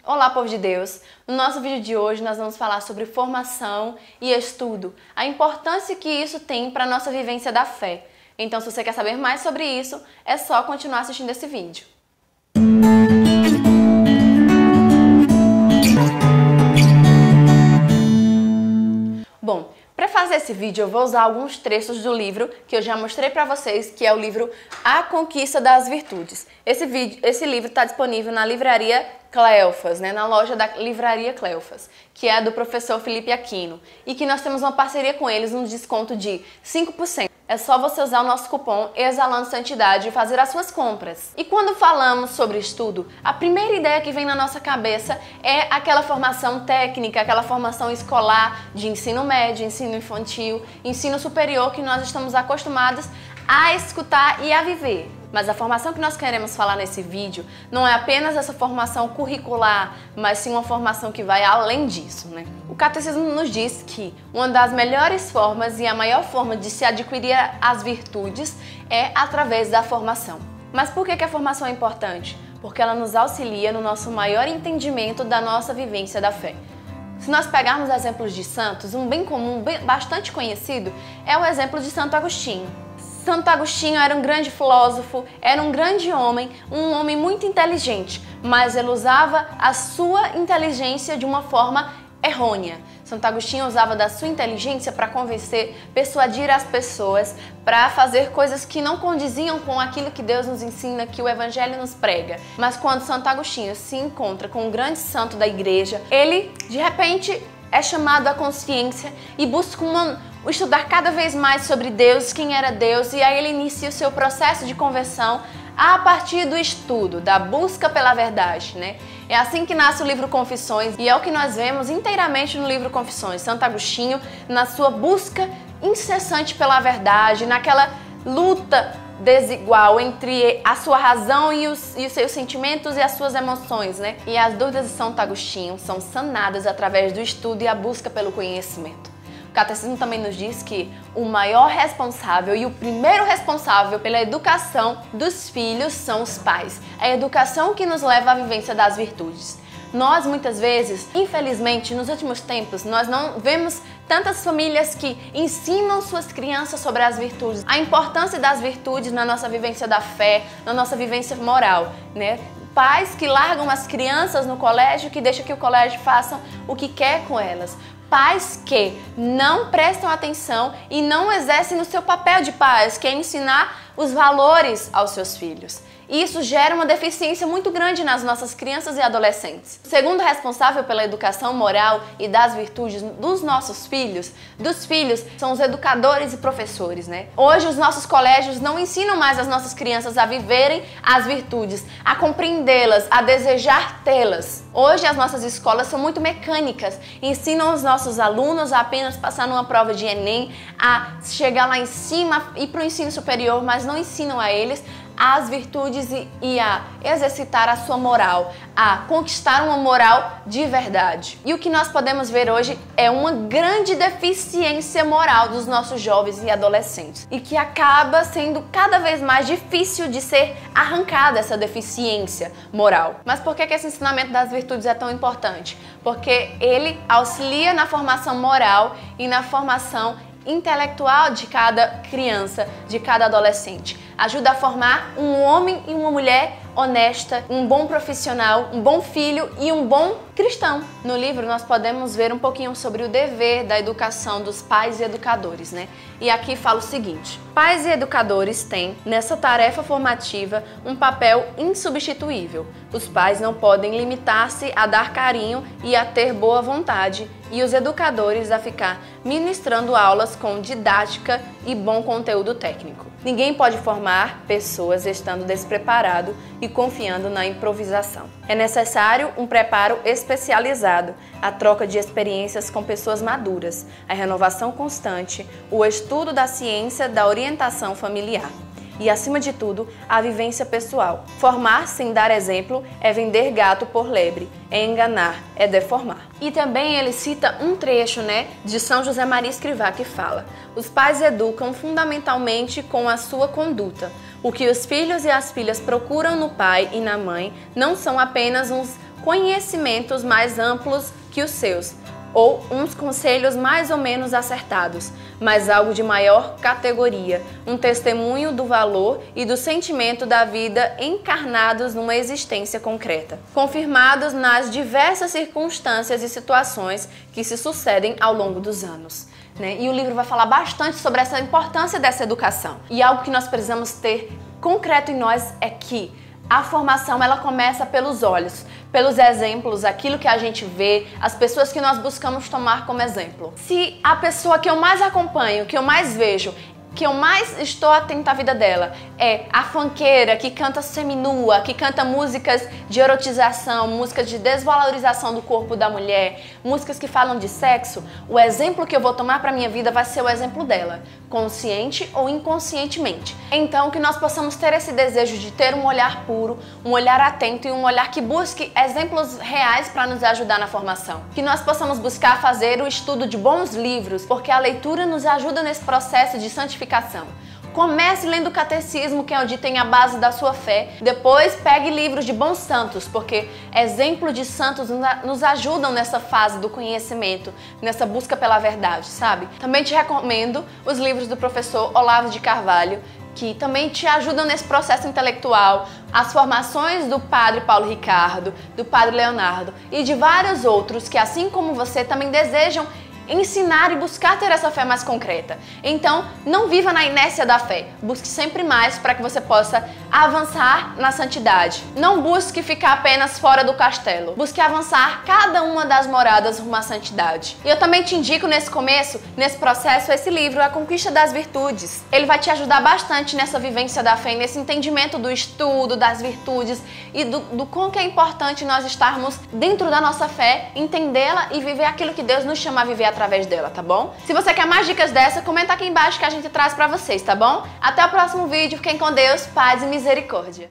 Olá, povo de Deus! No nosso vídeo de hoje nós vamos falar sobre formação e estudo, a importância que isso tem para a nossa vivência da fé. Então, se você quer saber mais sobre isso, é só continuar assistindo esse vídeo. Bom, para fazer esse vídeo eu vou usar alguns trechos do livro que eu já mostrei para vocês, que é o livro A Conquista das Virtudes. Esse livro está disponível na livraria Cleofas, na loja da livraria Cleofas, que é do professor Felipe Aquino, e que nós temos uma parceria com eles, um desconto de 5%. É só você usar o nosso cupom Exalando Santidade e fazer as suas compras. E quando falamos sobre estudo, a primeira ideia que vem na nossa cabeça é aquela formação técnica, aquela formação escolar de ensino médio, ensino infantil, ensino superior que nós estamos acostumados a escutar e a viver. Mas a formação que nós queremos falar nesse vídeo não é apenas essa formação curricular, mas sim uma formação que vai além disso, O Catecismo nos diz que uma das melhores formas e a maior forma de se adquirir as virtudes é através da formação. Mas por que a formação é importante? Porque ela nos auxilia no nosso maior entendimento da nossa vivência da fé. Se nós pegarmos exemplos de santos, um bem comum, bastante conhecido, é o exemplo de Santo Agostinho. Santo Agostinho era um grande filósofo, era um grande homem, um homem muito inteligente, mas ele usava a sua inteligência de uma forma errônea. Santo Agostinho usava da sua inteligência para convencer, persuadir as pessoas, para fazer coisas que não condiziam com aquilo que Deus nos ensina, que o Evangelho nos prega. Mas quando Santo Agostinho se encontra com um grande santo da igreja, ele, de repente, é chamado à consciência e busca estudar cada vez mais sobre Deus, quem era Deus, e aí ele inicia o seu processo de conversão a partir do estudo, da busca pela verdade, É assim que nasce o livro Confissões, e é o que nós vemos inteiramente no livro Confissões. Santo Agostinho, na sua busca incessante pela verdade, naquela luta desigual entre a sua razão e os seus sentimentos e as suas emoções, E as dúvidas de Santo Agostinho são sanadas através do estudo e a busca pelo conhecimento. O Catecismo também nos diz que o maior responsável e o primeiro responsável pela educação dos filhos são os pais. É a educação que nos leva à vivência das virtudes. Nós, muitas vezes, infelizmente, nos últimos tempos, nós não vemos tantas famílias que ensinam suas crianças sobre as virtudes, a importância das virtudes na nossa vivência da fé, na nossa vivência moral, Pais que largam as crianças no colégio, que deixam que o colégio faça o que quer com elas. Pais que não prestam atenção e não exercem o seu papel de pais, que é ensinar os valores aos seus filhos. Isso gera uma deficiência muito grande nas nossas crianças e adolescentes. O segundo responsável pela educação moral e das virtudes dos nossos filhos, são os educadores e professores, Hoje os nossos colégios não ensinam mais as nossas crianças a viverem as virtudes, a compreendê-las, a desejar tê-las. Hoje as nossas escolas são muito mecânicas, ensinam os nossos alunos a apenas passar numa prova de Enem, a chegar lá em cima e para o ensino superior, mas não ensinam a eles as virtudes e a exercitar a sua moral, a conquistar uma moral de verdade. E o que nós podemos ver hoje é uma grande deficiência moral dos nossos jovens e adolescentes, e que acaba sendo cada vez mais difícil de ser arrancada essa deficiência moral. Mas por que esse ensinamento das virtudes é tão importante? Porque ele auxilia na formação moral e na formação intelectual de cada criança, de cada adolescente. Ajuda a formar um homem e uma mulher honesta, um bom profissional, um bom filho e um bom cristão. No livro nós podemos ver um pouquinho sobre o dever da educação dos pais e educadores, E aqui fala o seguinte: pais e educadores têm, nessa tarefa formativa, um papel insubstituível. Os pais não podem limitar-se a dar carinho e a ter boa vontade, e os educadores a ficar ministrando aulas com didática e bom conteúdo técnico. Ninguém pode formar pessoas estando despreparado e confiando na improvisação. É necessário um preparo especializado, a troca de experiências com pessoas maduras, a renovação constante, o estudo da ciência da orientação familiar. E, acima de tudo, a vivência pessoal. Formar sem dar exemplo é vender gato por lebre, é enganar, é deformar. E também ele cita um trecho, de São José Maria Escrivá, que fala: os pais educam fundamentalmente com a sua conduta. O que os filhos e as filhas procuram no pai e na mãe não são apenas uns conhecimentos mais amplos que os seus, ou uns conselhos mais ou menos acertados, mas algo de maior categoria, um testemunho do valor e do sentimento da vida encarnados numa existência concreta, confirmados nas diversas circunstâncias e situações que se sucedem ao longo dos anos. E o livro vai falar bastante sobre essa importância dessa educação. E algo que nós precisamos ter concreto em nós é que a formação ela começa pelos olhos, pelos exemplos, aquilo que a gente vê, as pessoas que nós buscamos tomar como exemplo. Se a pessoa que eu mais acompanho, que eu mais vejo, que eu mais estou atenta à vida dela é a funkeira que canta seminua, que canta músicas de erotização, músicas de desvalorização do corpo da mulher, músicas que falam de sexo, o exemplo que eu vou tomar para minha vida vai ser o exemplo dela, consciente ou inconscientemente. Então que nós possamos ter esse desejo de ter um olhar puro, um olhar atento e um olhar que busque exemplos reais para nos ajudar na formação. Que nós possamos buscar fazer o estudo de bons livros, porque a leitura nos ajuda nesse processo de santificação. Comece lendo o catecismo, que é onde tem a base da sua fé. Depois pegue livros de bons santos, porque exemplos de santos nos ajudam nessa fase do conhecimento, nessa busca pela verdade, sabe? Também te recomendo os livros do professor Olavo de Carvalho, que também te ajudam nesse processo intelectual, as formações do padre Paulo Ricardo, do padre Leonardo e de vários outros que, assim como você, também desejam ensinar e buscar ter essa fé mais concreta. Então, não viva na inércia da fé. Busque sempre mais para que você possa avançar na santidade. Não busque ficar apenas fora do castelo. Busque avançar cada uma das moradas rumo à santidade. E eu também te indico nesse começo, nesse processo, esse livro, A Conquista das Virtudes. Ele vai te ajudar bastante nessa vivência da fé, nesse entendimento do estudo, das virtudes e do quão que é importante nós estarmos dentro da nossa fé, entendê-la e viver aquilo que Deus nos chama a viver através dela, tá bom? Se você quer mais dicas dessa, comenta aqui embaixo que a gente traz pra vocês, tá bom? Até o próximo vídeo, fiquem com Deus, paz e misericórdia.